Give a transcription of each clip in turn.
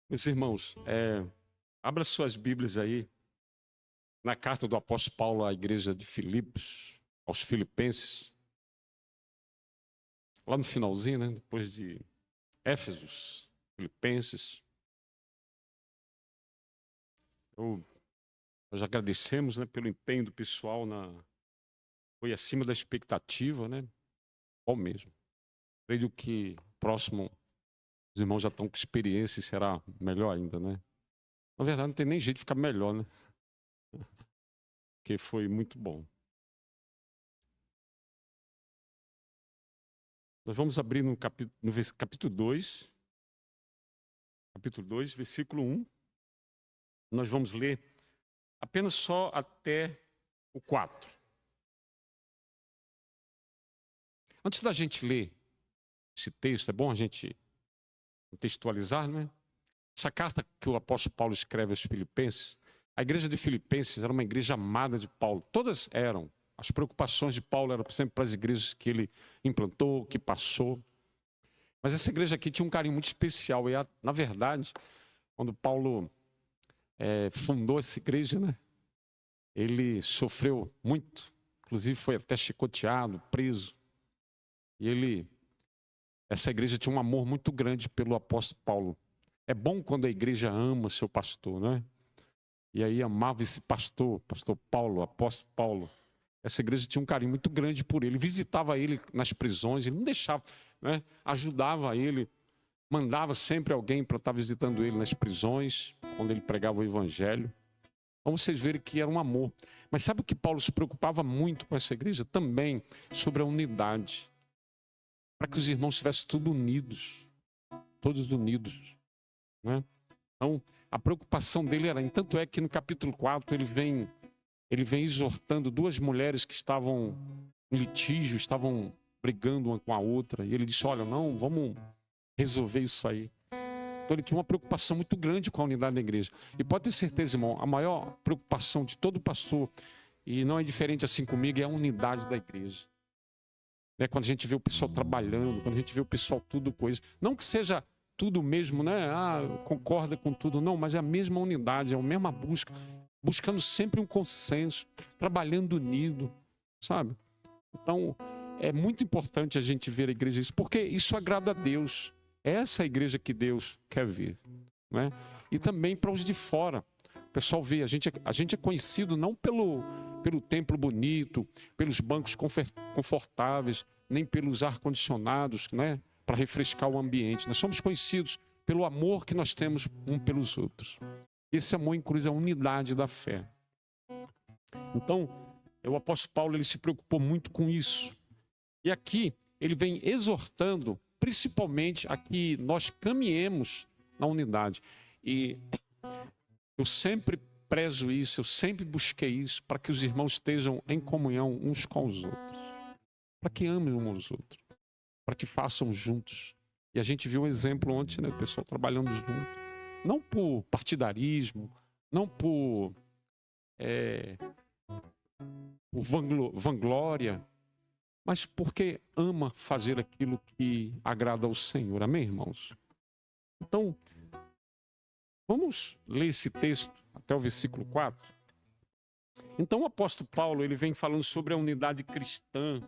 Meus irmãos, abra suas Bíblias aí na carta do apóstolo Paulo à igreja de Filipos, aos Filipenses, lá no finalzinho, né? Depois de Éfesos, Filipenses. Nós agradecemos, né, pelo empenho do pessoal, foi acima da expectativa, né? Bom mesmo. Creio que próximo os irmãos já estão com experiência e será melhor ainda, né? Na verdade, não tem nem jeito de ficar melhor, né? Porque foi muito bom. Nós vamos abrir no capítulo 2, versículo 1. Nós vamos ler apenas só até o 4. Antes da gente ler esse texto, é bom a gente contextualizar, né? Essa carta que o apóstolo Paulo escreve aos Filipenses, a igreja de Filipenses era uma igreja amada de Paulo. Todas eram. As preocupações de Paulo eram sempre para as igrejas que ele implantou, que passou. Mas essa igreja aqui tinha um carinho muito especial. E, na verdade, quando Paulo fundou essa igreja, né, ele sofreu muito. Inclusive foi até chicoteado, preso. E essa igreja tinha um amor muito grande pelo apóstolo Paulo. É bom quando a igreja ama seu pastor, né? E aí amava esse pastor Paulo, apóstolo Paulo. Essa igreja tinha um carinho muito grande por ele. Visitava ele nas prisões, ele não deixava, né? Ajudava ele, mandava sempre alguém para estar visitando ele nas prisões, quando ele pregava o evangelho. Então vocês verem que era um amor. Mas sabe o que Paulo se preocupava muito com essa igreja? Também sobre a unidade. Para que os irmãos estivessem todos unidos. Né? Então, a preocupação dele era, tanto é que no capítulo 4 ele vem exortando duas mulheres que estavam em litígio, estavam brigando uma com a outra, e ele disse, olha, não, vamos resolver isso aí. Então ele tinha uma preocupação muito grande com a unidade da igreja. E pode ter certeza, irmão, a maior preocupação de todo pastor, e não é diferente assim comigo, é a unidade da igreja. Quando a gente vê o pessoal trabalhando, quando a gente vê o pessoal tudo coisa, não que seja tudo mesmo, né? Concorda com tudo, não, mas é a mesma unidade, é a mesma busca, buscando sempre um consenso, trabalhando unido, sabe? Então, é muito importante a gente ver a igreja isso, porque isso agrada a Deus. É essa a igreja que Deus quer ver, né? E também para os de fora. O pessoal vê, a gente é conhecido não pelo templo bonito, pelos bancos confortáveis, nem pelos ar-condicionados, né, para refrescar o ambiente. Nós somos conhecidos pelo amor que nós temos um pelos outros. Esse amor inclui a unidade da fé. Então, o apóstolo Paulo ele se preocupou muito com isso. E aqui ele vem exortando, principalmente, a que nós caminhemos na unidade. E eu sempre prezo isso, eu sempre busquei isso, para que os irmãos estejam em comunhão uns com os outros. Para que amem uns aos outros. Para que façam juntos. E a gente viu um exemplo ontem, né? O pessoal trabalhando junto. Não por partidarismo, não por vanglória, mas porque ama fazer aquilo que agrada ao Senhor. Amém, irmãos? Então, vamos ler esse texto até o versículo 4. Então o apóstolo Paulo ele vem falando sobre a unidade cristã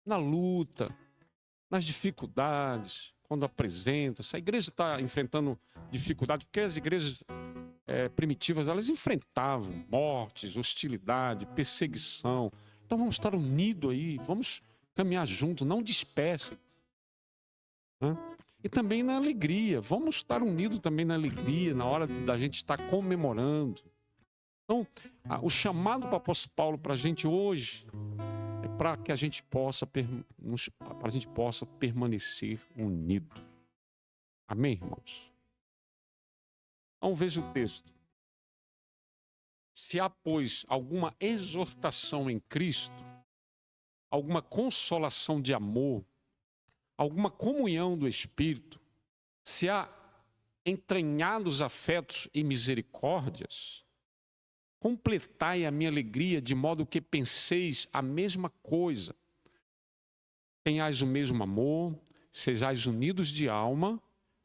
na luta, nas dificuldades, quando apresenta. Se a igreja está enfrentando dificuldade, porque as igrejas primitivas elas enfrentavam mortes, hostilidade, perseguição. Então vamos estar unidos aí, vamos caminhar juntos, não dispersem. Né? E também na alegria, vamos estar unidos também na alegria, na hora da gente estar comemorando. Então, o chamado do apóstolo Paulo para a gente hoje é para que a gente possa permanecer unido. Amém, irmãos? Então veja o texto. Se há, pois, alguma exortação em Cristo, alguma consolação de amor, alguma comunhão do Espírito, se há entranhados afetos e misericórdias, completai a minha alegria de modo que penseis a mesma coisa. Tenhais o mesmo amor, sejais unidos de alma,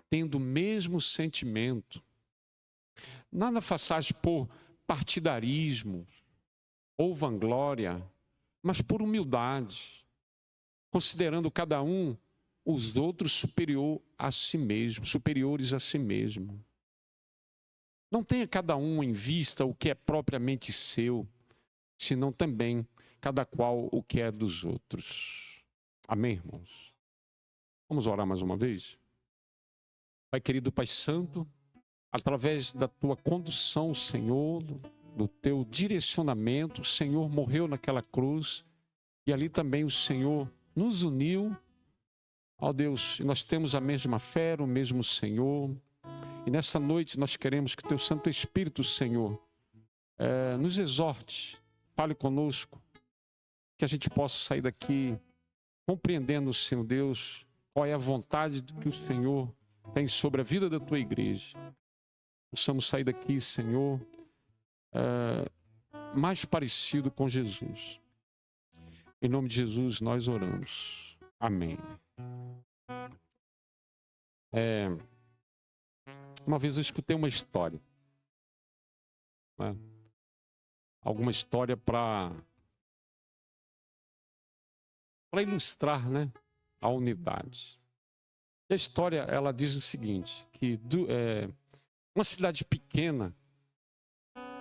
tendo o mesmo sentimento. Nada façais por partidarismo ou vanglória, mas por humildade, considerando cada um os outros superiores a si mesmo. Não tenha cada um em vista o que é propriamente seu, senão também cada qual o que é dos outros. Amém, irmãos? Vamos orar mais uma vez? Pai querido, Pai Santo, através da tua condução, Senhor, do teu direcionamento, o Senhor morreu naquela cruz e ali também o Senhor nos uniu. Ó Deus, nós temos a mesma fé, o mesmo Senhor. E nessa noite nós queremos que o teu Santo Espírito, Senhor, nos exorte, fale conosco, que a gente possa sair daqui compreendendo, Senhor Deus, qual é a vontade que o Senhor tem sobre a vida da tua igreja. Possamos sair daqui, Senhor, mais parecido com Jesus. Em nome de Jesus nós oramos. Amém. Uma vez eu escutei uma história, né? Alguma história para ilustrar, né, a unidade. E a história, ela diz o seguinte, que uma cidade pequena,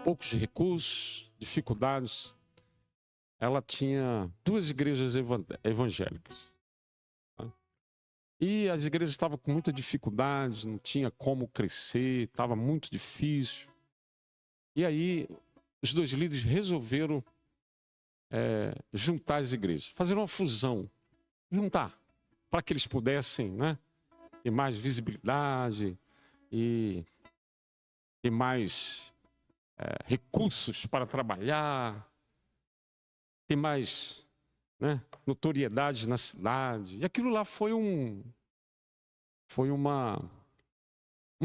poucos recursos, dificuldades, ela tinha 2 igrejas evangélicas. E as igrejas estavam com muita dificuldade, não tinha como crescer, estava muito difícil. E aí, os 2 líderes resolveram juntar as igrejas, fazer uma fusão, juntar, para que eles pudessem, né, ter mais visibilidade e ter mais recursos para trabalhar, ter mais, né, notoriedade na cidade. E aquilo lá foi uma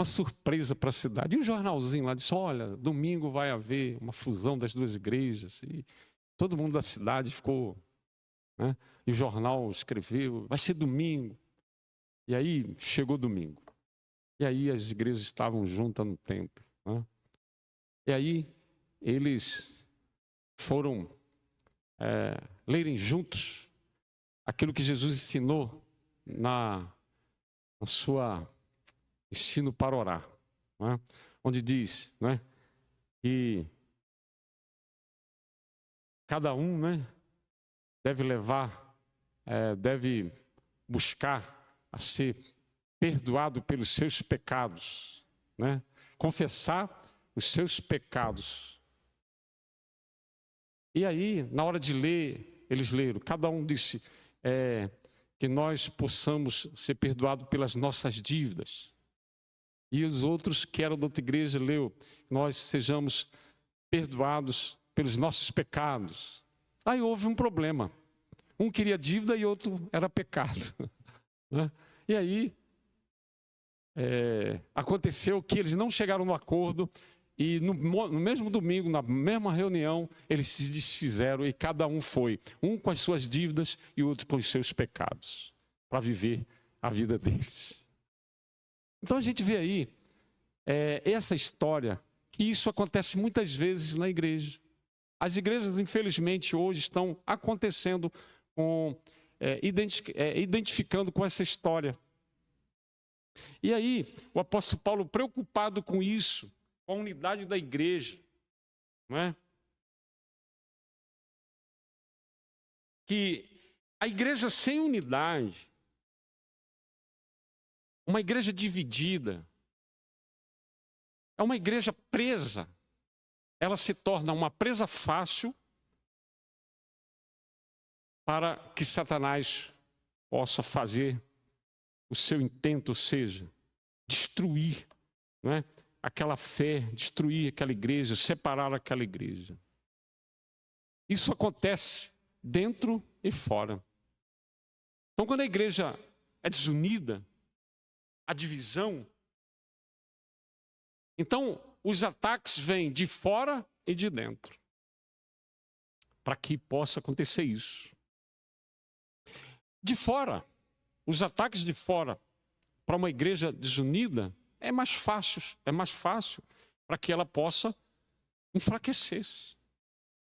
surpresa para a cidade. E um jornalzinho lá disse, olha, domingo vai haver uma fusão das 2 igrejas. E todo mundo da cidade ficou, né? E o jornal escreveu, vai ser domingo. E aí chegou domingo. E aí as igrejas estavam juntas no templo, né? E aí eles foram lerem juntos aquilo que Jesus ensinou na sua ensino para orar, né? Onde diz, né, que cada um, né, deve buscar a ser perdoado pelos seus pecados, né? Confessar os seus pecados. E aí, na hora de ler, eles leram, cada um disse que nós possamos ser perdoados pelas nossas dívidas. E os outros, que eram da outra igreja, leu, nós sejamos perdoados pelos nossos pecados. Aí houve um problema. Um queria dívida e outro era pecado. Né? E aí, aconteceu que eles não chegaram no acordo e no mesmo domingo, na mesma reunião, eles se desfizeram e cada um foi. Um com as suas dívidas e outro com os seus pecados, para viver a vida deles. Então a gente vê aí essa história, que isso acontece muitas vezes na igreja. As igrejas, infelizmente, hoje estão acontecendo identificando com essa história. E aí, o apóstolo Paulo, preocupado com isso, com a unidade da igreja, não é? Que a igreja sem unidade, uma igreja dividida, é uma igreja presa. Ela se torna uma presa fácil para que Satanás possa fazer o seu intento, ou seja, destruir, não é, aquela fé, destruir aquela igreja, separar aquela igreja. Isso acontece dentro e fora. Então, quando a igreja é desunida, a divisão, então os ataques vêm de fora e de dentro, para que possa acontecer isso. De fora, os ataques de fora para uma igreja desunida é mais fácil para que ela possa enfraquecer-se.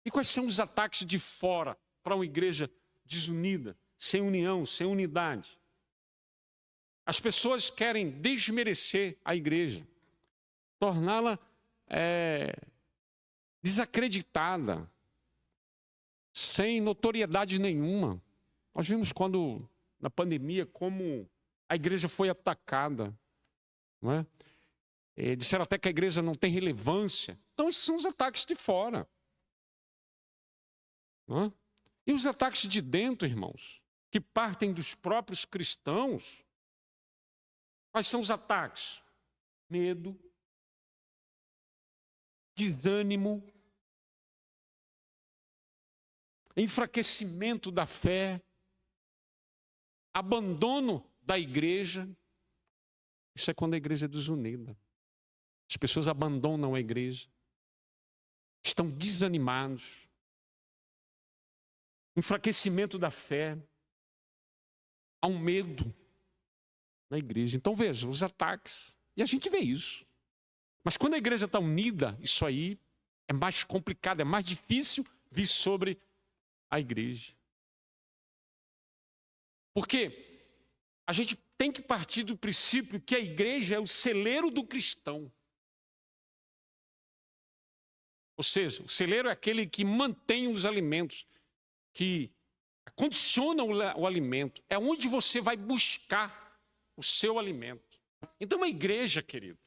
E quais são os ataques de fora para uma igreja desunida, sem união, sem unidade? As pessoas querem desmerecer a igreja, torná-la desacreditada, sem notoriedade nenhuma. Nós vimos quando, na pandemia, como a igreja foi atacada, não é? Disseram até que a igreja não tem relevância. Então, esses são os ataques de fora. Não é? E os ataques de dentro, irmãos, que partem dos próprios cristãos, quais são os ataques? Medo, desânimo, enfraquecimento da fé, abandono da igreja. Isso é quando a igreja é desunida. As pessoas abandonam a igreja, estão desanimados, enfraquecimento da fé, há um medo na igreja. Então veja, os ataques, e a gente vê isso. Mas quando a igreja está unida, isso aí é mais complicado, é mais difícil vir sobre a igreja. Porque a gente tem que partir do princípio que a igreja é o celeiro do cristão. Ou seja, o celeiro é aquele que mantém os alimentos, que condiciona o alimento. É onde você vai buscar o seu alimento. Então a igreja, querido,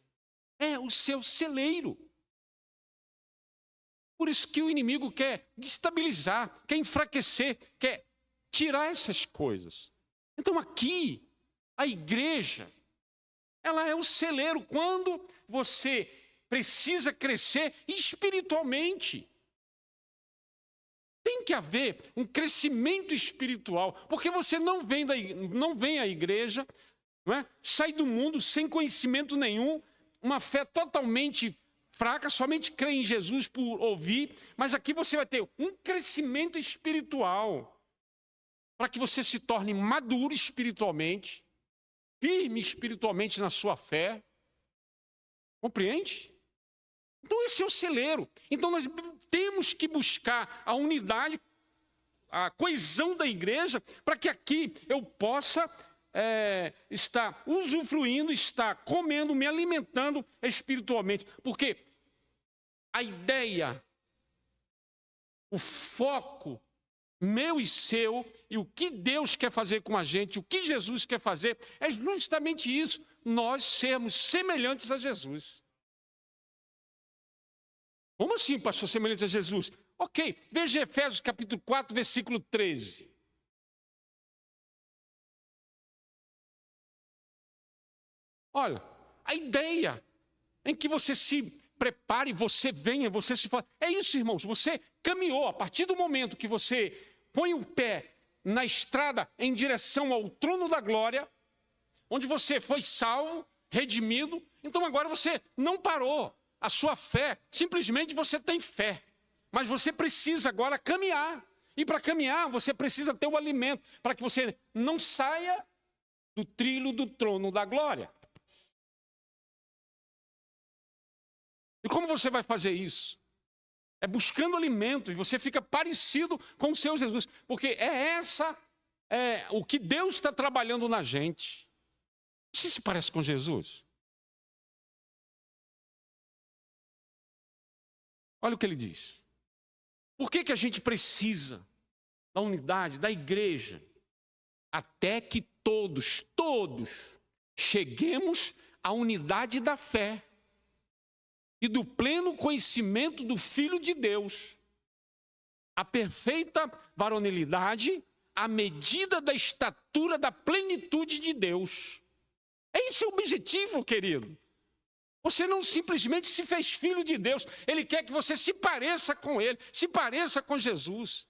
é o seu celeiro. Por isso que o inimigo quer destabilizar, quer enfraquecer, quer tirar essas coisas. Então aqui, a igreja, ela é o celeiro quando você precisa crescer espiritualmente. Tem que haver um crescimento espiritual, porque você não vem à igreja, não é? Sai do mundo sem conhecimento nenhum, uma fé totalmente fraca, somente crê em Jesus por ouvir, mas aqui você vai ter um crescimento espiritual, para que você se torne maduro espiritualmente, firme espiritualmente na sua fé. Compreende? Então esse é o celeiro. Então nós temos que buscar a unidade, a coesão da igreja, para que aqui eu possa estar usufruindo, estar comendo, me alimentando espiritualmente. Porque a ideia, o foco meu e seu, e o que Deus quer fazer com a gente, o que Jesus quer fazer, é justamente isso, nós sermos semelhantes a Jesus. Como assim, pastor, semelhante a Jesus? Ok, veja Efésios capítulo 4, versículo 13. Olha, a ideia em que você se prepare, você venha, você se fala. É isso, irmãos, você caminhou, a partir do momento que você põe o pé na estrada em direção ao trono da glória, onde você foi salvo, redimido, então agora você não parou. A sua fé, simplesmente você tem fé. Mas você precisa agora caminhar. E para caminhar, você precisa ter o alimento, para que você não saia do trilho do trono da glória. E como você vai fazer isso? É buscando alimento, e você fica parecido com o seu Jesus. Porque o que Deus está trabalhando na gente. Você se parece com Jesus? Olha o que ele diz. Por que a gente precisa da unidade, da igreja? Até que todos cheguemos à unidade da fé e do pleno conhecimento do Filho de Deus, a perfeita varonilidade, à medida da estatura da plenitude de Deus. Esse é o objetivo, querido. Você não simplesmente se fez filho de Deus. Ele quer que você se pareça com Ele, se pareça com Jesus.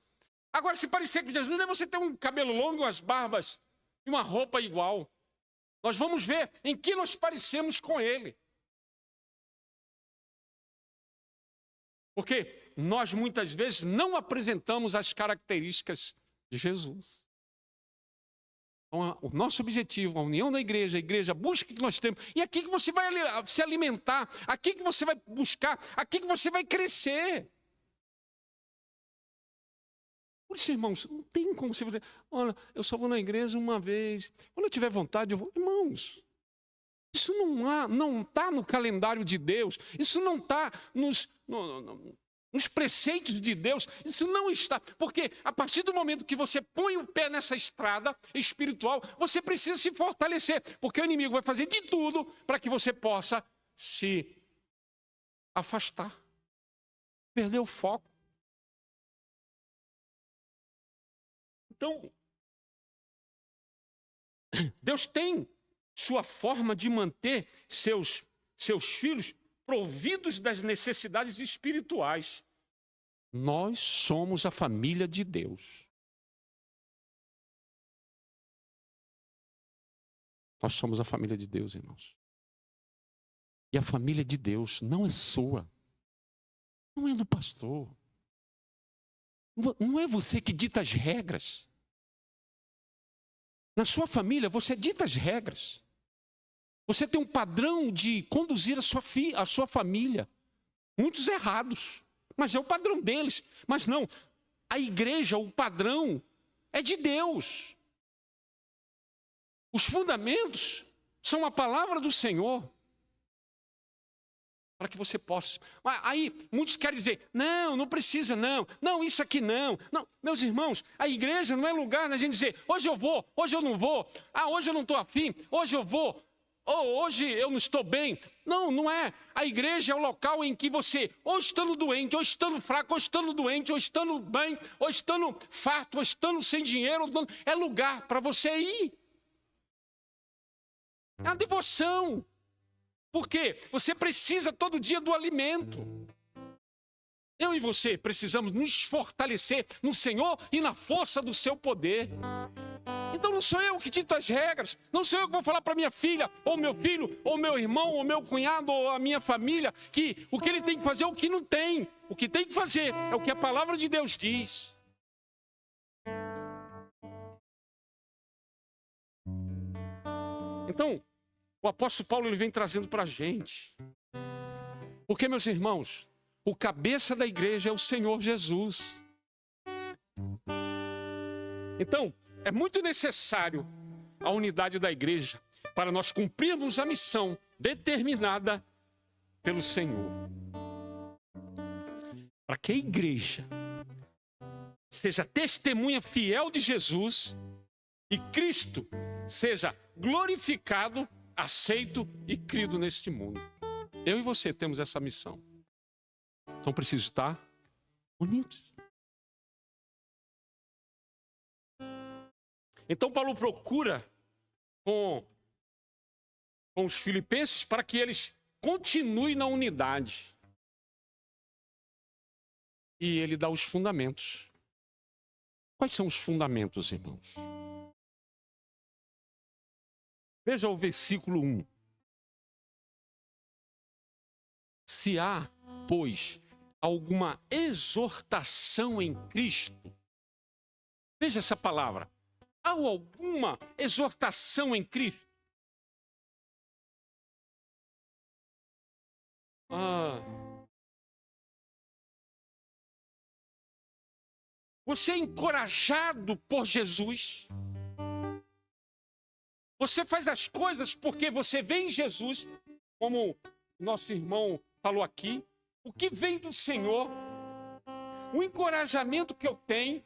Agora, se parecer com Jesus, não é você ter um cabelo longo, umas barbas e uma roupa igual. Nós vamos ver em que nós parecemos com Ele. Porque nós muitas vezes não apresentamos as características de Jesus. Então, o nosso objetivo, a união da igreja, a igreja busca o que nós temos. E aqui que você vai se alimentar, aqui que você vai buscar, aqui que você vai crescer. Por isso, irmãos, não tem como você dizer, olha, eu só vou na igreja uma vez. Quando eu tiver vontade, eu vou. Irmãos, isso não está no calendário de Deus. Isso não está nos preceitos de Deus. Isso não está. Porque a partir do momento que você põe o pé nessa estrada espiritual, você precisa se fortalecer. Porque o inimigo vai fazer de tudo para que você possa se afastar. Perder o foco. Então, Deus tem sua forma de manter seus filhos providos das necessidades espirituais. Nós somos a família de Deus. Nós somos a família de Deus, irmãos. E a família de Deus não é sua. Não é do pastor. Não é você que dita as regras. Na sua família, você dita as regras. Você tem um padrão de conduzir a sua família. Muitos errados, mas é o padrão deles. Mas não, a igreja, o padrão é de Deus. Os fundamentos são a palavra do Senhor. Para que você possa. Aí, muitos querem dizer, não precisa, não, isso aqui não. Não, meus irmãos, a igreja não é lugar da gente dizer, hoje eu vou, hoje eu não vou. Hoje eu não estou afim, hoje eu vou. Ou hoje eu não estou bem. Não é. A igreja é o local em que você, ou estando doente, ou estando fraco, ou estando doente, ou estando bem, ou estando farto, ou estando sem dinheiro, é lugar para você ir. É a devoção. Por quê? Você precisa todo dia do alimento. Eu e você precisamos nos fortalecer no Senhor e na força do seu poder. Então não sou eu que dito as regras, não sou eu que vou falar para minha filha, ou meu filho, ou meu irmão, ou meu cunhado, ou a minha família, que o que ele tem que fazer é o que não tem. O que tem que fazer é o que a palavra de Deus diz. Então, o apóstolo Paulo ele vem trazendo para a gente. Porque, meus irmãos, o cabeça da igreja é o Senhor Jesus. Então, é muito necessário a unidade da igreja para nós cumprirmos a missão determinada pelo Senhor. Para que a igreja seja testemunha fiel de Jesus e Cristo seja glorificado, aceito e crido neste mundo. Eu e você temos essa missão. Então preciso estar unidos. Então Paulo procura com os filipenses para que eles continuem na unidade. E ele dá os fundamentos. Quais são os fundamentos, irmãos? Veja o versículo 1. Se há, pois, alguma exortação em Cristo. Veja essa palavra. Há alguma exortação em Cristo? Você é encorajado por Jesus? Você faz as coisas porque você vê em Jesus, como nosso irmão falou aqui, o que vem do Senhor, o encorajamento que eu tenho,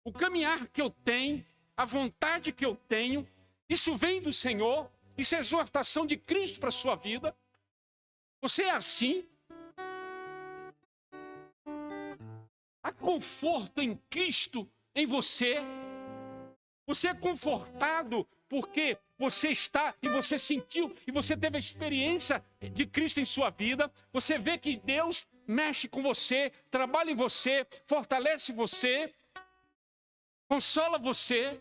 o caminhar que eu tenho, a vontade que eu tenho, isso vem do Senhor, isso é exortação de Cristo para a sua vida. Você é assim? Há conforto em Cristo em você? Você é confortado porque você está e você sentiu e você teve a experiência de Cristo em sua vida. Você vê que Deus mexe com você, trabalha em você, fortalece você, consola você.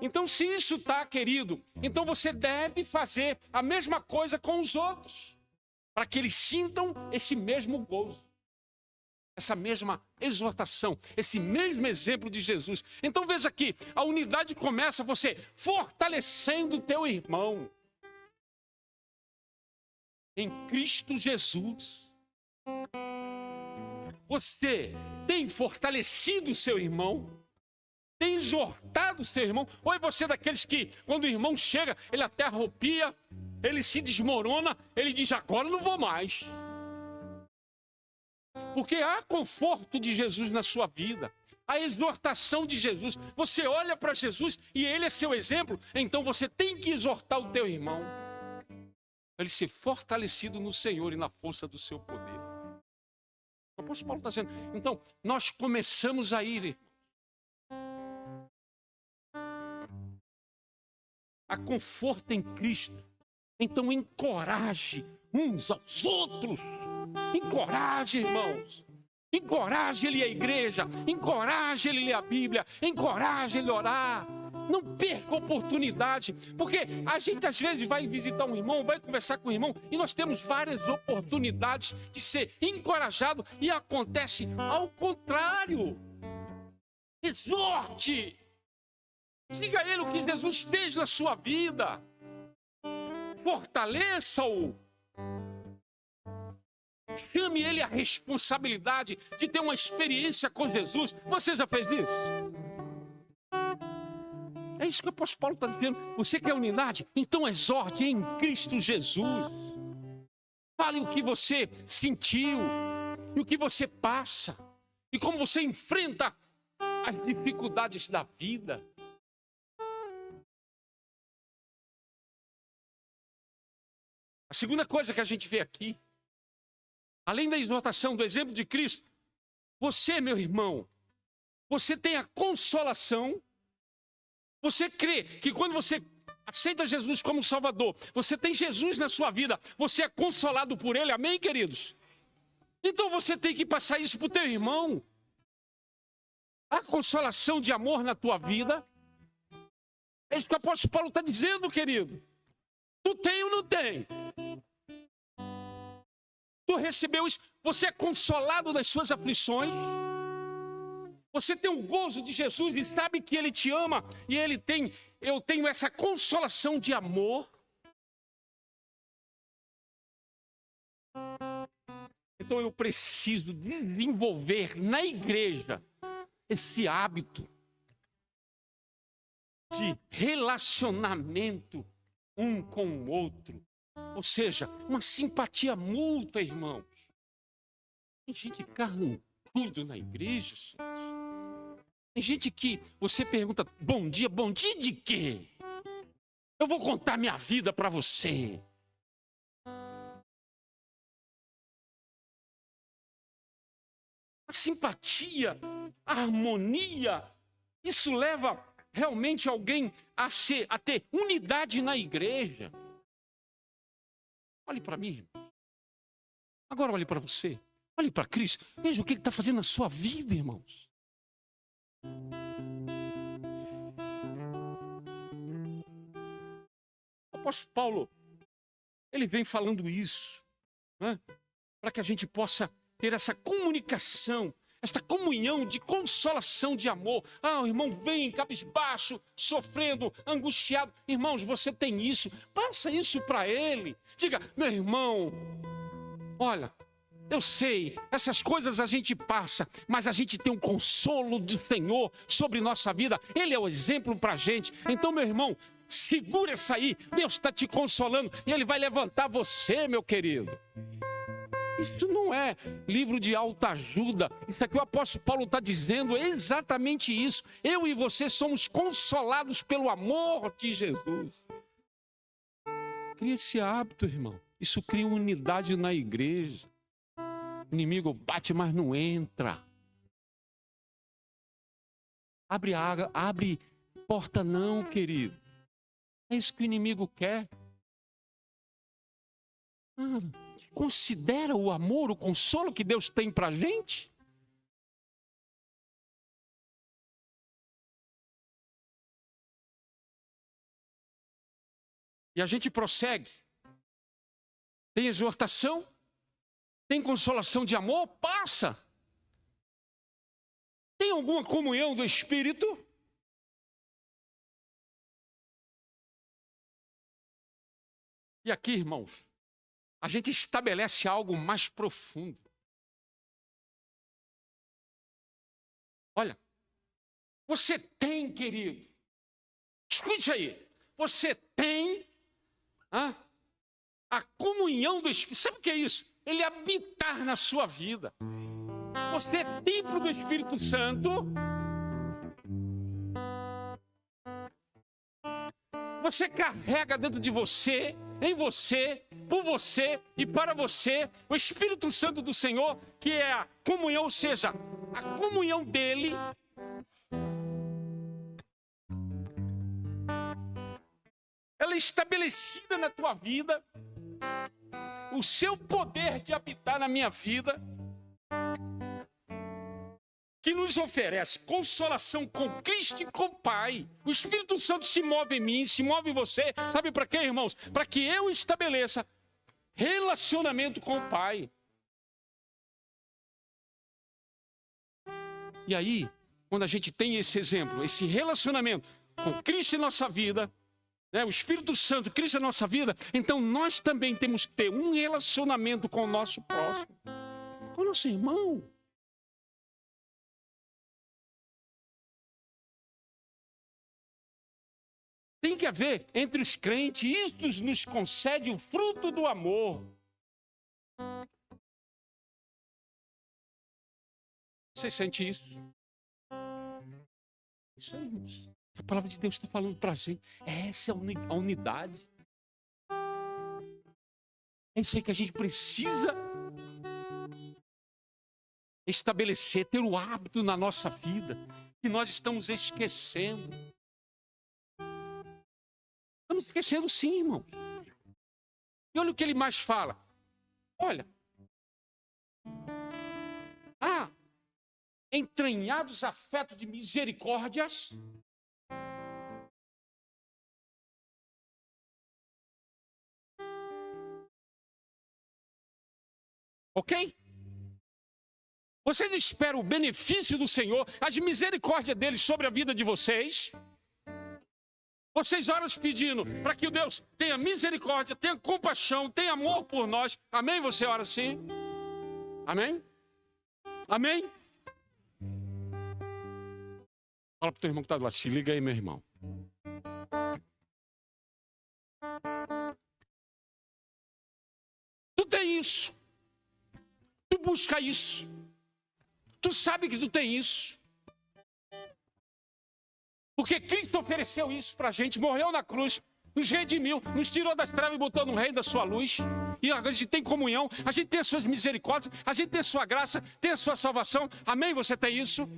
Então, se isso está, querido, então você deve fazer a mesma coisa com os outros, para que eles sintam esse mesmo gozo. essa mesma exortação, esse mesmo exemplo de Jesus. Então veja aqui, a unidade começa você fortalecendo o teu irmão em Cristo Jesus. Você tem fortalecido o seu irmão? Tem exortado o seu irmão? Ou é você daqueles que, quando o irmão chega, ele até arrepia, ele se desmorona, ele diz, agora não vou mais. Porque há conforto de Jesus na sua vida, a exortação de Jesus. Você olha para Jesus e ele é seu exemplo, então você tem que exortar o teu irmão, para ele ser fortalecido no Senhor e na força do seu poder. O apóstolo Paulo está dizendo, então, nós começamos a ir a conforto em Cristo. Então encoraje uns aos outros. Encoraje, irmãos. Encoraje ele a igreja. Encoraje ele a ler a Bíblia. Encoraje ele a orar. Não perca a oportunidade. Porque a gente às vezes vai visitar um irmão, vai conversar com um irmão, e nós temos várias oportunidades de ser encorajado, e acontece ao contrário. Exorte. Diga a ele o que Jesus fez na sua vida. Fortaleça-o. Chame ele à responsabilidade de ter uma experiência com Jesus. Você já fez isso? É isso que o apóstolo Paulo está dizendo. Você quer unidade? Então exorte em Cristo Jesus. Fale o que você sentiu, e o que você passa, e como você enfrenta as dificuldades da vida. A segunda coisa que a gente vê aqui, além da exortação do exemplo de Cristo, você, meu irmão, você tem a consolação. Você crê que quando você aceita Jesus como Salvador, você tem Jesus na sua vida, você é consolado por Ele, amém, queridos? Então você tem que passar isso para o teu irmão. Há consolação de amor na tua vida. É isso que o apóstolo Paulo está dizendo, querido. Tu tem ou não tem? Tu recebeu isso? Você é consolado das suas aflições? Você tem o gozo de Jesus e sabe que Ele te ama e eu tenho essa consolação de amor? Então eu preciso desenvolver na igreja esse hábito de relacionamento um com o outro. Ou seja, uma simpatia mútua, irmãos. Tem gente carrancudo na igreja, gente. Tem gente que você pergunta, bom dia de quê? Eu vou contar minha vida para você. A simpatia, a harmonia, isso leva realmente alguém a ter unidade na igreja. Olhe para mim, irmão. Agora olhe para você. Olhe para Cristo. Veja o que Ele está fazendo na sua vida, irmãos. O apóstolo Paulo, ele vem falando isso, né? Para que a gente possa ter essa comunicação, esta comunhão de consolação, de amor. Ah, o irmão vem cabisbaixo, sofrendo, angustiado. Irmãos, você tem isso, passa isso para ele. Diga, meu irmão, olha, eu sei, essas coisas a gente passa, mas a gente tem um consolo do Senhor sobre nossa vida. Ele é o exemplo para a gente. Então, meu irmão, segura essa aí. Deus está te consolando e Ele vai levantar você, meu querido. Isso não é livro de autoajuda. Isso aqui o apóstolo Paulo está dizendo exatamente isso. Eu e você somos consolados pelo amor de Jesus. Cria esse hábito, irmão. Isso cria unidade na igreja. O inimigo bate, mas não entra. Abre porta não, querido. É isso que o inimigo quer. Considera o amor, o consolo que Deus tem para a gente? E a gente prossegue. Tem exortação, tem consolação de amor, passa. tem alguma comunhão do Espírito? E aqui, irmãos, a gente estabelece algo mais profundo. Olha, você tem, querido, escute aí, você tem a comunhão do Espírito. Sabe o que é isso? Ele habitar na sua vida. Você é templo do Espírito Santo. Você carrega dentro de você, em você, por você e para você, o Espírito Santo do Senhor, que é a comunhão, ou seja, a comunhão dele. Ela é estabelecida na tua vida, o seu poder de habitar na minha vida, que nos oferece consolação com Cristo e com o Pai. O Espírito Santo se move em mim, se move em você. Sabe para quê, irmãos? Para que eu estabeleça relacionamento com o Pai. E aí, quando a gente tem esse exemplo, esse relacionamento com Cristo em nossa vida, o Espírito Santo, Cristo em nossa vida, então nós também temos que ter um relacionamento com o nosso próximo, com o nosso irmão. Tem que haver entre os crentes, isto nos concede o fruto do amor. Você sente isso? Isso aí, irmãos. A palavra de Deus está falando para a gente. Essa é a unidade. É isso aí que a gente precisa estabelecer, ter o hábito na nossa vida, que nós estamos esquecendo. Estamos esquecendo sim, irmãos. E olha o que ele mais fala. Olha. Entranhados afetos de misericórdias. Ok? Vocês esperam o benefício do Senhor, as misericórdias dele sobre a vida de vocês. Vocês oram pedindo para que o Deus tenha misericórdia, tenha compaixão, tenha amor por nós. Amém? Você ora assim? Amém? Amém? Fala para o teu irmão que está do lado. Se liga aí, meu irmão. Tu tem isso. Tu busca isso. Tu sabe que tu tem isso. Porque Cristo ofereceu isso para a gente, morreu na cruz, nos redimiu, nos tirou das trevas e botou no reino da sua luz. E agora a gente tem comunhão, a gente tem as suas misericórdias, a gente tem a sua graça, tem a sua salvação. Amém? Você tem isso?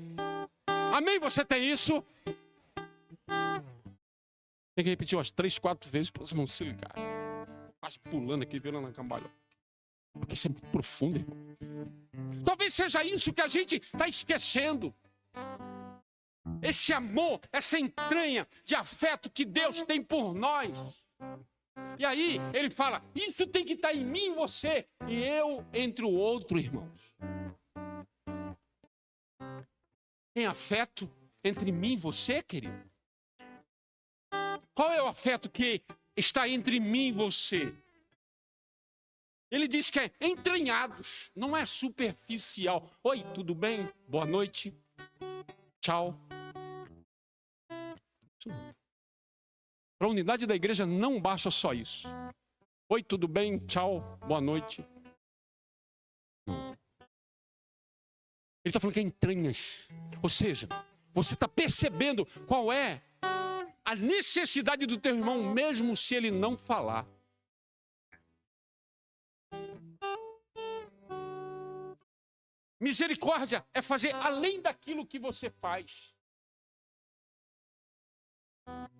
Amém? Você tem isso? Tem que repetir umas 3, 4 vezes para os irmãos se ligarem. Quase pulando aqui, virando a cambalhota. Porque isso é muito profundo, irmão. Talvez seja isso que a gente está esquecendo. Esse amor, essa entranha de afeto que Deus tem por nós. E aí ele fala, isso tem que estar em mim e você, e eu entre o outro, irmãos. Tem afeto entre mim e você, querido? Qual é o afeto que está entre mim e você? Ele diz que é entranhados, não é superficial. Oi, tudo bem? Boa noite. Tchau. Para a unidade da igreja não basta só isso. Oi, tudo bem? Tchau, boa noite. Ele está falando que é entranhas. Ou seja, você está percebendo qual é a necessidade do teu irmão, mesmo se ele não falar. Misericórdia é fazer além daquilo que você faz.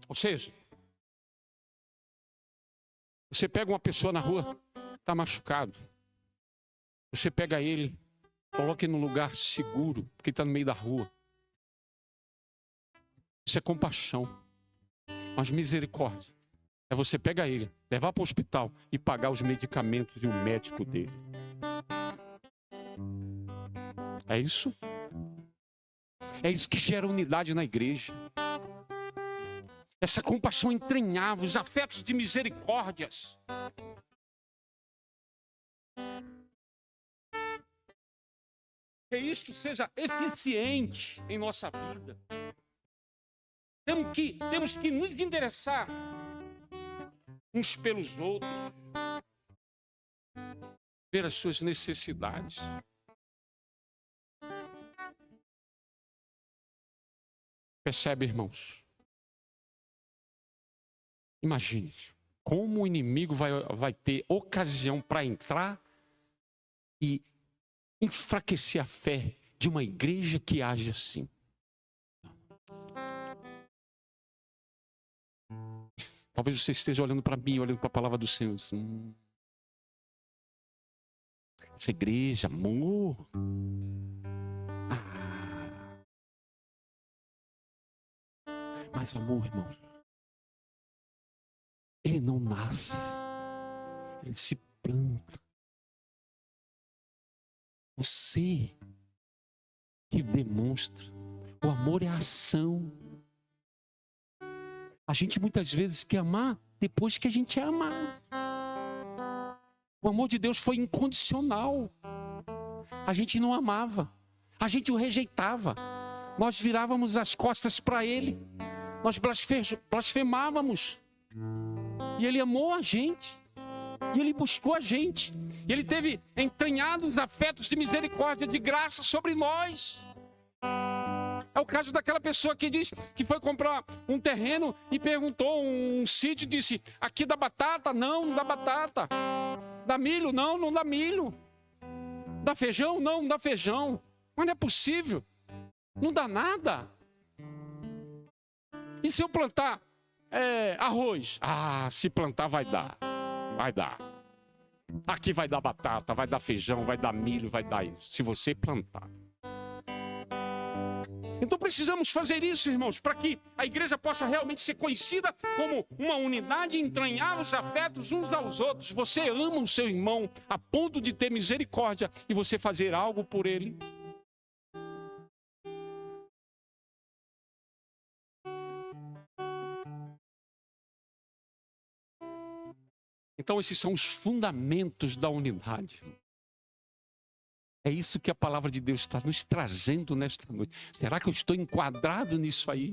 Ou seja, você pega uma pessoa na rua, está machucado. Você pega ele, coloca ele num lugar seguro, porque ele está no meio da rua. Isso é compaixão. Mas misericórdia é você pegar ele, levar para o hospital e pagar os medicamentos de um médico dele. É isso? É isso que gera unidade na igreja. Essa compaixão entranhável, os afetos de misericórdias. Que isto seja eficiente em nossa vida. Temos que nos interessar uns pelos outros. Ver as suas necessidades. Percebe, irmãos? Imagine como o inimigo vai ter ocasião para entrar e enfraquecer a fé de uma igreja que age assim. Talvez você esteja olhando para mim, olhando para a palavra do Senhor. Essa igreja, amor. Mas amor, irmãos, ele não nasce, ele se planta. Você que demonstra. O amor é a ação. A gente muitas vezes quer amar depois que a gente é amado. O amor de Deus foi incondicional. A gente não amava. A gente o rejeitava. Nós virávamos as costas para Ele. Nós blasfemávamos. E Ele amou a gente. E Ele buscou a gente. E Ele teve entranhados afetos de misericórdia, de graça sobre nós. É o caso daquela pessoa que diz que foi comprar um terreno e perguntou um sítio e disse: aqui dá batata? Não, não dá batata. Dá milho? Não, não dá milho. Dá feijão? Não, não dá feijão. Mas não é possível. Não dá nada. E se eu plantar arroz? Ah, se plantar vai dar. Vai dar. Aqui vai dar batata, vai dar feijão, vai dar milho, vai dar isso. Se você plantar. Então precisamos fazer isso, irmãos, para que a igreja possa realmente ser conhecida como uma unidade, entranhar os afetos uns aos outros. Você ama o seu irmão a ponto de ter misericórdia e você fazer algo por ele. Então esses são os fundamentos da unidade. É isso que a palavra de Deus está nos trazendo nesta noite. Será que eu estou enquadrado nisso aí?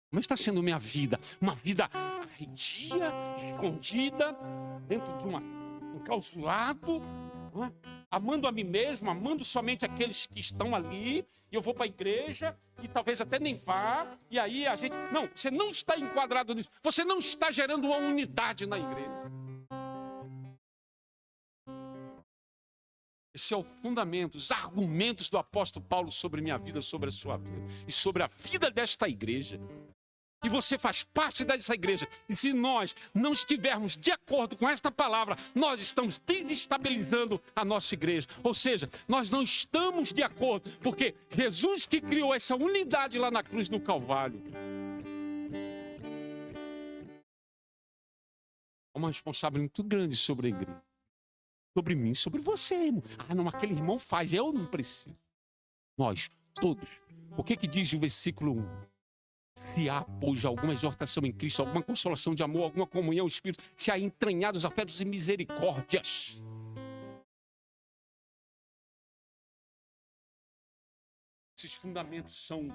Como está sendo minha vida? Uma vida arredia, escondida, dentro de um enclausulado, amando a mim mesmo, amando somente aqueles que estão ali, e eu vou para a igreja, e talvez até nem vá, e aí a gente... Não, você não está enquadrado nisso, você não está gerando uma unidade na igreja. Esse é o fundamento, os argumentos do apóstolo Paulo sobre minha vida, sobre a sua vida e sobre a vida desta igreja. E você faz parte dessa igreja. E se nós não estivermos de acordo com esta palavra, nós estamos desestabilizando a nossa igreja. Ou seja, nós não estamos de acordo, porque Jesus que criou essa unidade lá na cruz do Calvário. É uma responsabilidade muito grande sobre a igreja. Sobre mim, sobre você, irmão. Ah, não, aquele irmão faz, eu não preciso. Nós, todos. O que diz o versículo 1? Se há, pois, alguma exortação em Cristo, alguma consolação de amor, alguma comunhão, o Espírito, se há entranhados afetos e misericórdias. Esses fundamentos são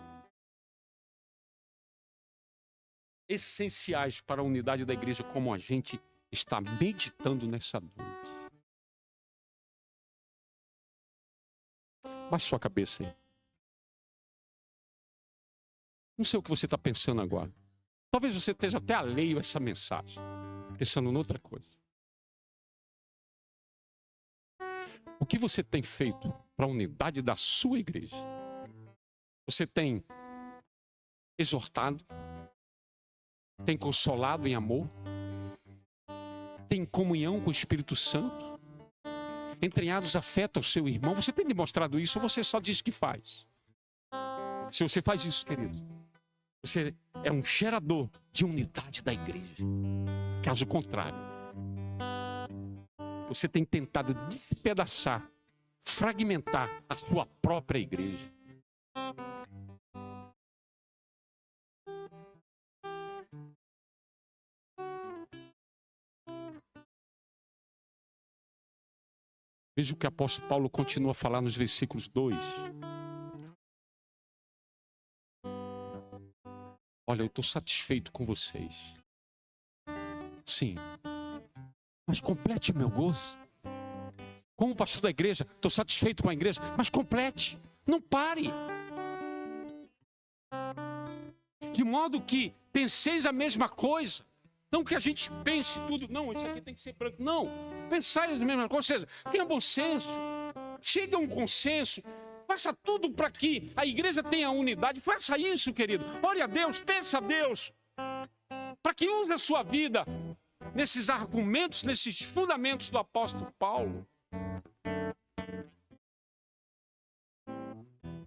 essenciais para a unidade da igreja, como a gente está meditando nessa noite. Baixe sua cabeça aí. Não sei o que você está pensando agora. Talvez você esteja até alheio a essa mensagem, pensando em outra coisa. O que você tem feito para a unidade da sua igreja? Você tem exortado? Tem consolado em amor? Tem comunhão com o Espírito Santo? Entranhados afetos ao seu irmão? Você tem demonstrado isso ou você só diz que faz? Se você faz isso, querido, você é um gerador de unidade da igreja. Caso contrário, você tem tentado despedaçar, fragmentar a sua própria igreja. Veja o que o apóstolo Paulo continua a falar nos versículos 2. Olha, eu estou satisfeito com vocês. Sim. Mas complete o meu gozo. Como pastor da igreja, estou satisfeito com a igreja, mas complete. Não pare. De modo que penseis a mesma coisa. Não que a gente pense tudo. Não, isso aqui tem que ser branco. Não. Pensai a mesma coisa. Ou seja, tenha bom senso. Chegue a um consenso. Faça tudo para que a igreja tenha unidade. Faça isso, querido. Ore a Deus, pense a Deus. Para que use a sua vida nesses argumentos, nesses fundamentos do apóstolo Paulo.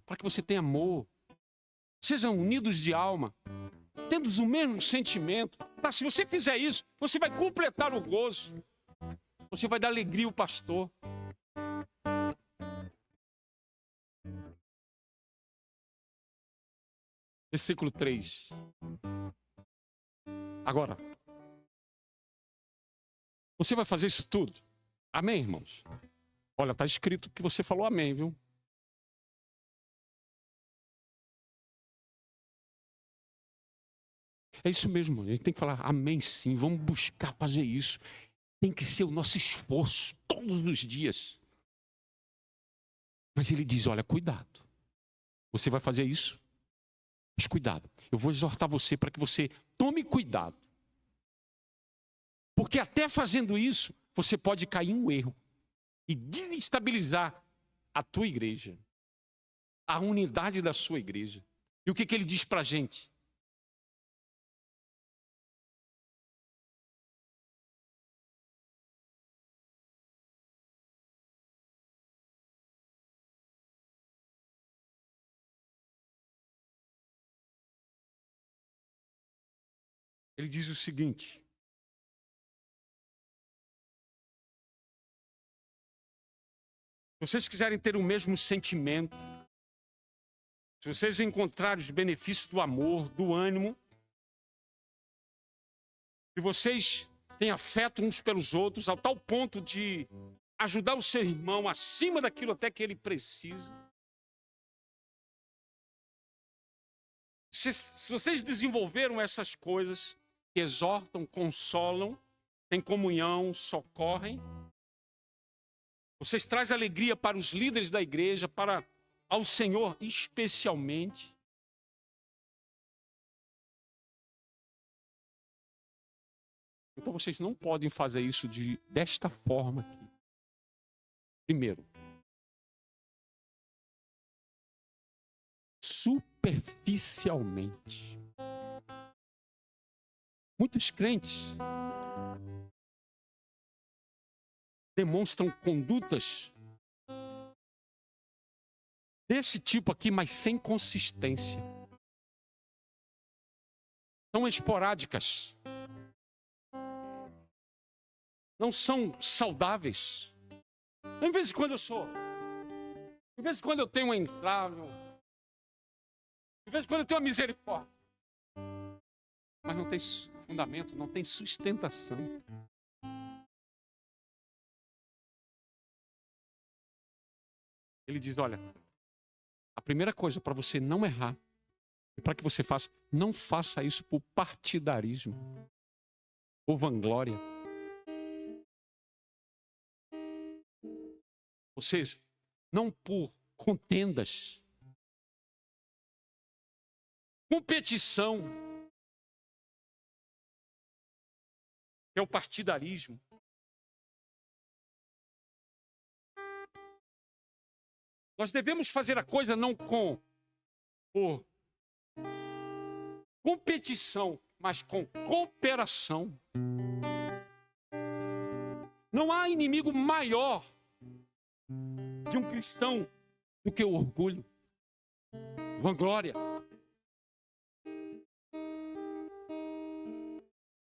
Para que você tenha amor. Sejam unidos de alma. Tendo o mesmo sentimento. Tá, se você fizer isso, você vai completar o gozo. Você vai dar alegria ao pastor. Versículo 3. Agora, você vai fazer isso tudo? Amém, irmãos? Olha, está escrito que você falou amém, viu? É isso mesmo, a gente tem que falar amém sim, vamos buscar fazer isso. Tem que ser o nosso esforço todos os dias. Mas ele diz, olha, cuidado. Você vai fazer isso? Mas cuidado, eu vou exortar você para que você tome cuidado. Porque até fazendo isso, você pode cair em um erro e desestabilizar a tua igreja, a unidade da sua igreja. E o que ele diz para a gente? Ele diz o seguinte: se vocês quiserem ter o mesmo sentimento, se vocês encontrarem os benefícios do amor, do ânimo, se vocês têm afeto uns pelos outros, ao tal ponto de ajudar o seu irmão acima daquilo até que ele precisa, se vocês desenvolveram essas coisas, que exortam, consolam, têm comunhão, socorrem, vocês trazem alegria para os líderes da igreja, para ao Senhor especialmente. Então vocês não podem fazer isso desta forma aqui. Primeiro, superficialmente. Muitos crentes demonstram condutas desse tipo aqui, mas sem consistência. São esporádicas. Não são saudáveis. Em vez de quando eu sou. Em vez de quando eu tenho um entrave. Em vez de quando eu tenho uma misericórdia. Mas não tem fundamento, não tem sustentação. Ele diz, olha, a primeira coisa para você não errar, e para que você faça, não faça isso por partidarismo ou vanglória. Ou seja, não por contendas, competição, que é o partidarismo. Nós devemos fazer a coisa não por competição, mas com cooperação. Não há inimigo maior de um cristão do que o orgulho, vanglória.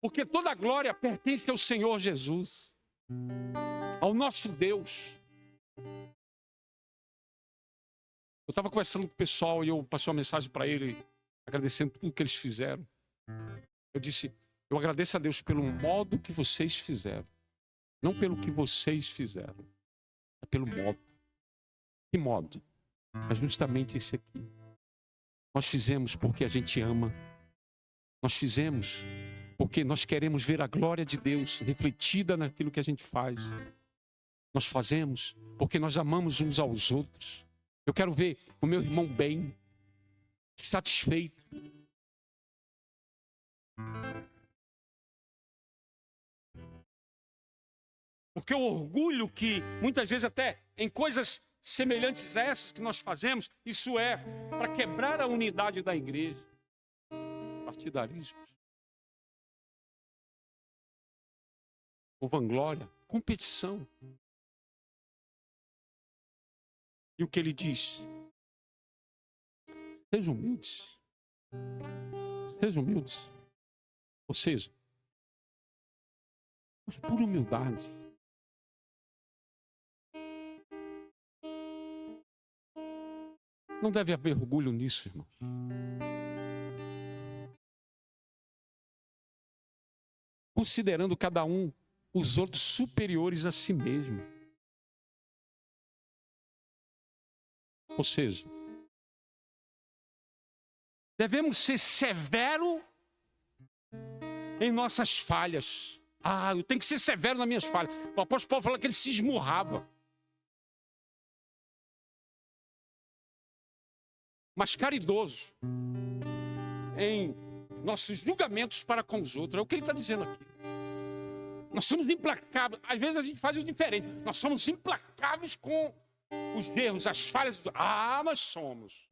Porque toda a glória pertence ao Senhor Jesus, ao nosso Deus. Eu estava conversando com o pessoal e eu passei uma mensagem para ele, agradecendo tudo que eles fizeram. Eu disse, eu agradeço a Deus pelo modo que vocês fizeram, não pelo que vocês fizeram. pelo modo. Que modo? É justamente esse aqui. Nós fizemos porque a gente ama. Nós fizemos porque nós queremos ver a glória de Deus refletida naquilo que a gente faz. Nós fazemos porque nós amamos uns aos outros. Eu quero ver o meu irmão bem, satisfeito. Porque o orgulho que muitas vezes até em coisas semelhantes a essas que nós fazemos, isso é para quebrar a unidade da igreja. Partidarismos. Ou vanglória, competição. E o que ele diz? Sejam humildes. Sejam humildes. Ou seja, mas por humildade. Não deve haver orgulho nisso, irmãos. Considerando cada um os outros superiores a si mesmo. Ou seja, devemos ser severos em nossas falhas. Eu tenho que ser severo nas minhas falhas. O apóstolo Paulo fala que ele se esmurrava. Mas caridoso em nossos julgamentos para com os outros. É o que ele está dizendo aqui. Nós somos implacáveis. Às vezes a gente faz o diferente. Nós somos implacáveis com os erros, as falhas. Nós somos.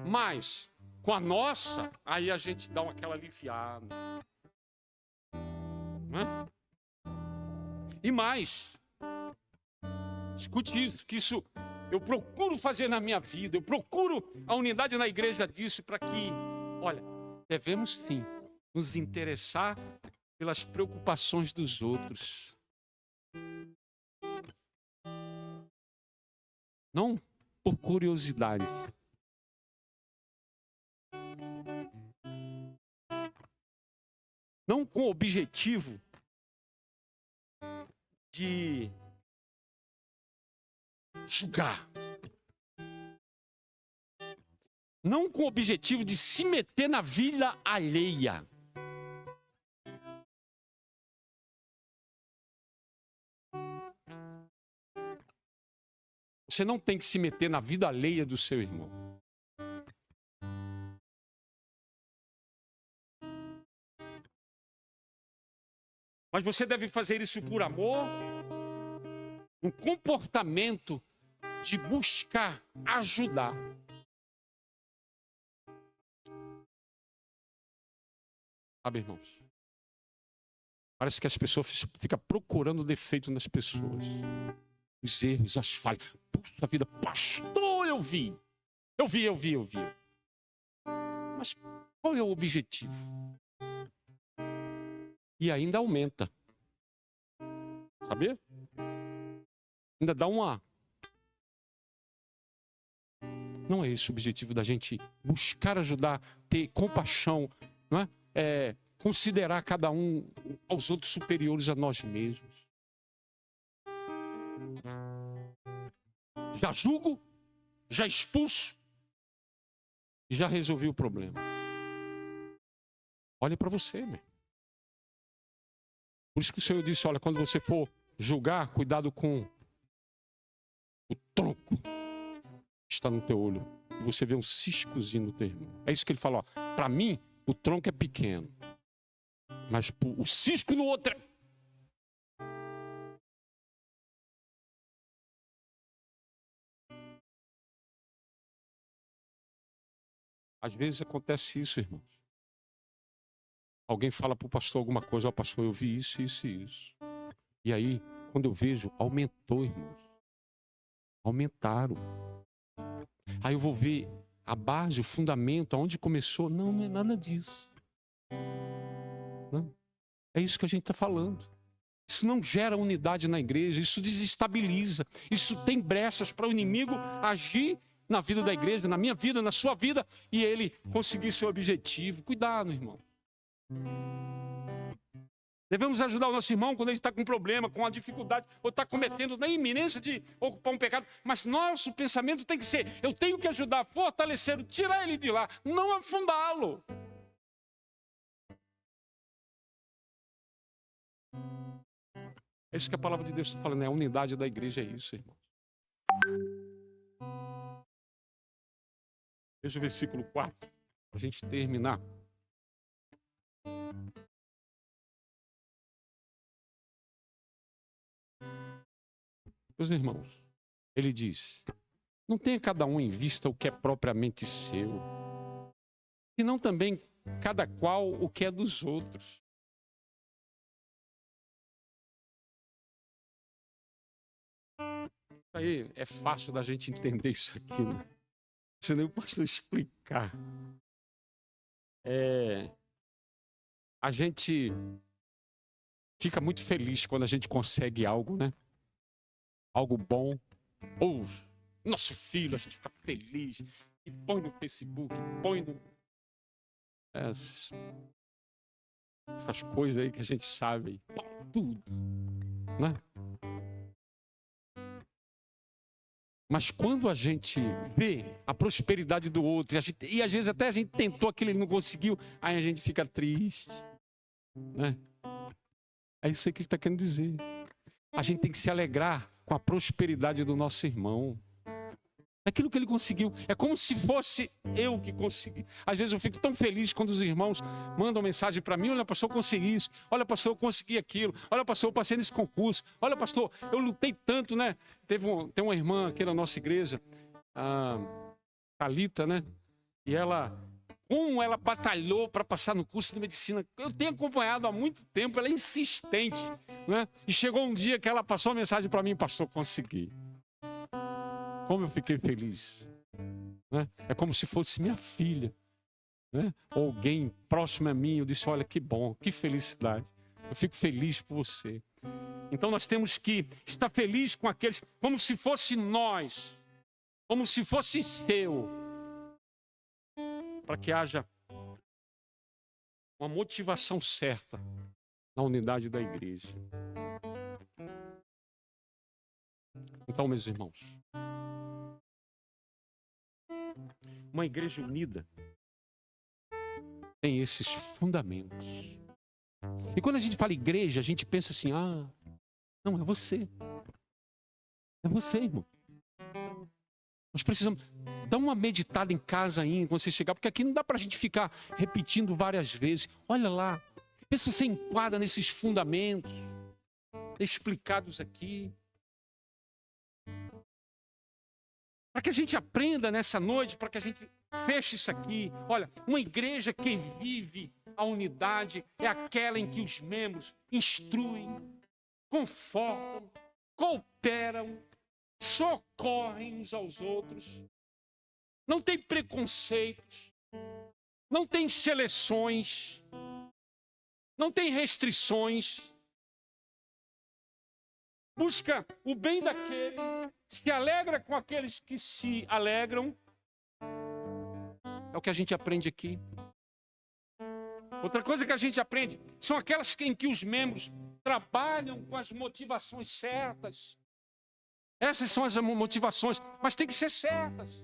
Mas com a nossa, aí a gente dá aquela aliviada. E mais, escute isso, que isso eu procuro fazer na minha vida, eu procuro a unidade na igreja disso, para que, olha, devemos sim nos interessar pelas preocupações dos outros. Não por curiosidade. Não com o objetivo de julgar. Não com o objetivo de se meter na vida alheia. Você não tem que se meter na vida alheia do seu irmão. Mas você deve fazer isso por amor, um comportamento de buscar ajudar. Sabe, irmãos? Parece que as pessoas ficam procurando defeito nas pessoas. Os erros, as falhas. Puxa vida, pastor, eu vi. Mas qual é o objetivo? E ainda aumenta. Sabia? Ainda dá uma... Não é esse o objetivo da gente buscar ajudar, ter compaixão, não é? Considerar cada um aos outros superiores a nós mesmos. Já julgo, já expulso e já resolvi o problema. Olhe para você, meu. Por isso que o Senhor disse, olha, quando você for julgar, cuidado com o tronco que está no teu olho. E você vê um ciscozinho no teu irmão. É isso que ele fala, para mim, o tronco é pequeno. Mas o cisco no outro é... Às vezes acontece isso, irmãos. Alguém fala para o pastor alguma coisa, pastor, eu vi isso. E aí, quando eu vejo, aumentou, irmãos. Aumentaram. Aí eu vou ver a base, o fundamento, aonde começou. Não é nada disso. Não. É isso que a gente está falando. Isso não gera unidade na igreja, isso desestabiliza. Isso tem brechas para o inimigo agir na vida da igreja, na minha vida, na sua vida, e ele conseguir seu objetivo. Cuidado, irmão. Devemos ajudar o nosso irmão quando ele está com um problema, com uma dificuldade, ou está cometendo na iminência de ocupar um pecado. Mas nosso pensamento tem que ser: eu tenho que ajudar, fortalecê-lo, tirar ele de lá, não afundá-lo. É isso que a palavra de Deus está falando, é a unidade da igreja, é isso, irmãos. Veja o versículo 4, para a gente terminar. Meus irmãos, ele diz: não tenha cada um em vista o que é propriamente seu, e não também cada qual o que é dos outros. Aí é fácil da gente entender isso aqui, né? Você nem posso explicar. A gente fica muito feliz quando a gente consegue algo, né? Algo bom. Ou nosso filho, a gente fica feliz e põe no Facebook, põe no... essas coisas aí que a gente sabe, tudo, né? Mas quando a gente vê a prosperidade do outro, e às vezes até a gente tentou aquilo e não conseguiu, aí a gente fica triste, né? É isso aí que ele está querendo dizer. A gente tem que se alegrar com a prosperidade do nosso irmão. Aquilo que ele conseguiu, é como se fosse eu que consegui. Às vezes eu fico tão feliz quando os irmãos mandam mensagem para mim: olha, pastor, eu consegui isso. Olha, pastor, eu consegui aquilo. Olha, pastor, eu passei nesse concurso. Olha, pastor, eu lutei tanto, né? Tem uma irmã aqui na nossa igreja, a Thalita, né? E como ela batalhou para passar no curso de medicina. Eu tenho acompanhado há muito tempo, ela é insistente, né? E chegou um dia que ela passou a mensagem para mim: pastor, consegui. Como eu fiquei feliz, né? É como se fosse minha filha, né? Ou alguém próximo a mim. Eu disse: olha, que bom, que felicidade. Eu fico feliz por você. Então nós temos que estar felizes com aqueles, como se fosse nós, como se fosse seu, para que haja uma motivação certa na unidade da igreja. Então, meus irmãos, uma igreja unida tem esses fundamentos. E quando a gente fala igreja, a gente pensa assim: não, é você. É você, irmão. Nós precisamos dar uma meditada em casa ainda, quando você chegar, porque aqui não dá para a gente ficar repetindo várias vezes. Olha lá, vê se você enquadra nesses fundamentos explicados aqui. Para que a gente aprenda nessa noite, para que a gente feche isso aqui. Olha, uma igreja que vive a unidade é aquela em que os membros instruem, confortam, cooperam, socorrem uns aos outros. Não tem preconceitos, não tem seleções, não tem restrições. Busca o bem daquele, se alegra com aqueles que se alegram. É o que a gente aprende aqui. Outra coisa que a gente aprende são aquelas em que os membros trabalham com as motivações certas. Essas são as motivações, mas tem que ser certas.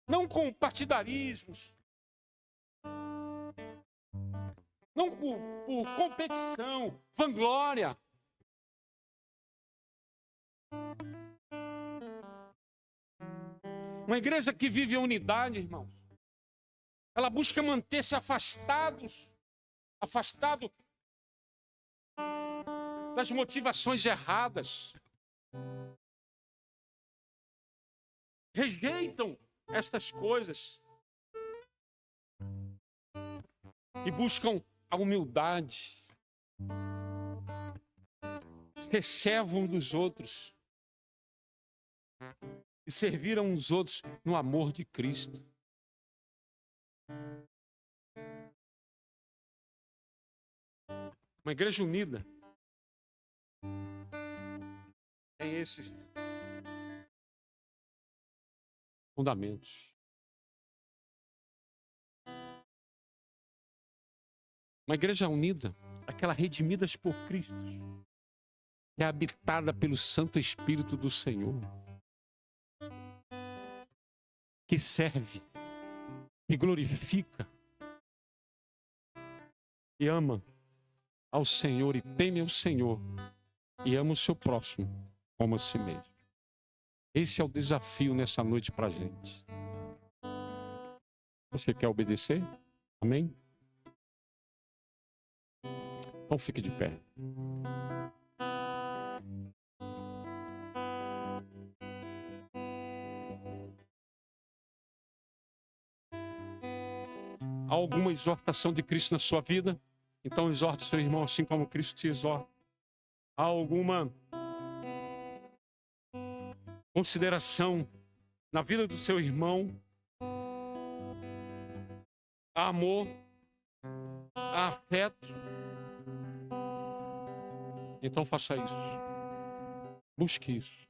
Não com partidarismos. Não por competição, vanglória. Uma igreja que vive a unidade, irmãos, ela busca manter-se afastado das motivações erradas. Rejeitam estas coisas e buscam a humildade. Reservam dos outros e serviram uns outros no amor de Cristo. Uma igreja unida tem esses fundamentos. Uma igreja unida, aquela redimidas por Cristo, é habitada pelo Santo Espírito do Senhor, que serve, que glorifica e ama ao Senhor e teme ao Senhor e ama o seu próximo como a si mesmo. Esse é o desafio nessa noite para a gente. Você quer obedecer? Amém? Então fique de pé. Há alguma exortação de Cristo na sua vida? Então exorte seu irmão assim como Cristo te exorta. Há alguma consideração na vida do seu irmão? Há amor? Há afeto? Então faça isso. Busque isso.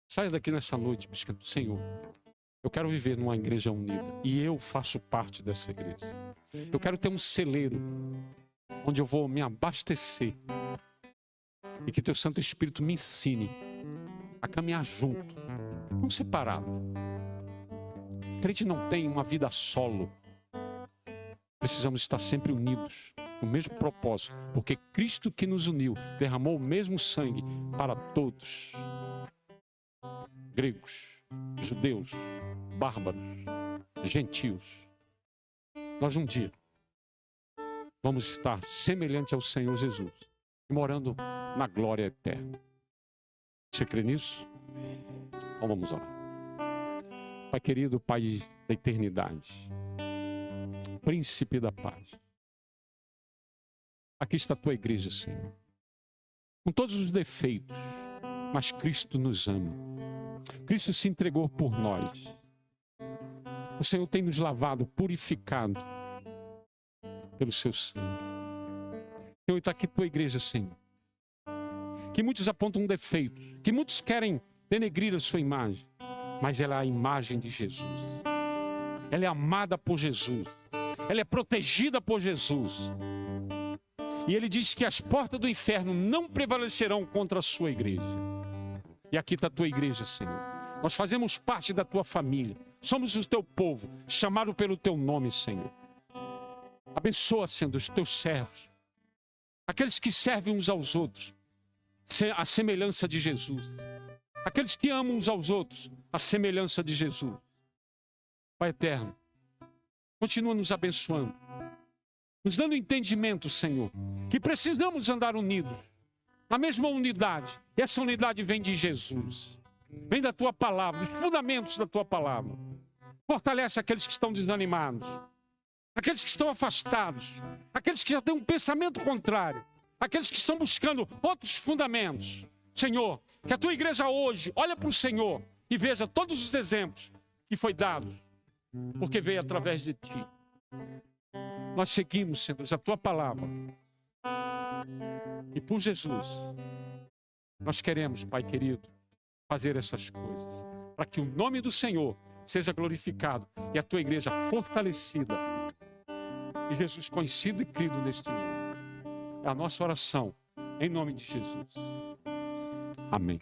Saia daqui nessa noite buscando, Senhor, eu quero viver numa igreja unida. E eu faço parte dessa igreja. Eu quero ter um celeiro onde eu vou me abastecer. E que teu Santo Espírito me ensine a caminhar junto, não separado. O crente não tem uma vida solo. Precisamos estar sempre unidos, no mesmo propósito. Porque Cristo que nos uniu, derramou o mesmo sangue para todos. Gregos, judeus, bárbaros, gentios. Nós um dia vamos estar semelhante ao Senhor Jesus, morando na glória eterna. Você crê nisso? Então vamos orar. Pai querido, Pai da eternidade, Príncipe da paz, aqui está a tua igreja, Senhor, com todos os defeitos, mas Cristo nos ama. Cristo se entregou por nós. O Senhor tem nos lavado, purificado pelo seu sangue. Senhor, está aqui tua igreja, Senhor, que muitos apontam defeitos, que muitos querem denegrir a sua imagem, mas ela é a imagem de Jesus. Ela é amada por Jesus. Ela é protegida por Jesus. E ele diz que as portas do inferno não prevalecerão contra a sua igreja. E aqui está a tua igreja, Senhor. Nós fazemos parte da tua família. Somos o teu povo, chamado pelo teu nome, Senhor. Abençoa, Senhor, os teus servos. Aqueles que servem uns aos outros, a semelhança de Jesus. Aqueles que amam uns aos outros, a semelhança de Jesus. Pai eterno, continua nos abençoando, nos dando entendimento, Senhor, que precisamos andar unidos, na mesma unidade. E essa unidade vem de Jesus, vem da tua palavra, dos fundamentos da tua palavra. Fortalece aqueles que estão desanimados, aqueles que estão afastados, aqueles que já têm um pensamento contrário, aqueles que estão buscando outros fundamentos. Senhor, que a tua igreja hoje olhe para o Senhor e veja todos os exemplos que foi dados, porque veio através de ti. Nós seguimos, Senhor, a tua palavra. E por Jesus, nós queremos, Pai querido, fazer essas coisas, para que o nome do Senhor seja glorificado e a tua igreja fortalecida. E Jesus conhecido e crido neste mundo. É a nossa oração, em nome de Jesus. Amém.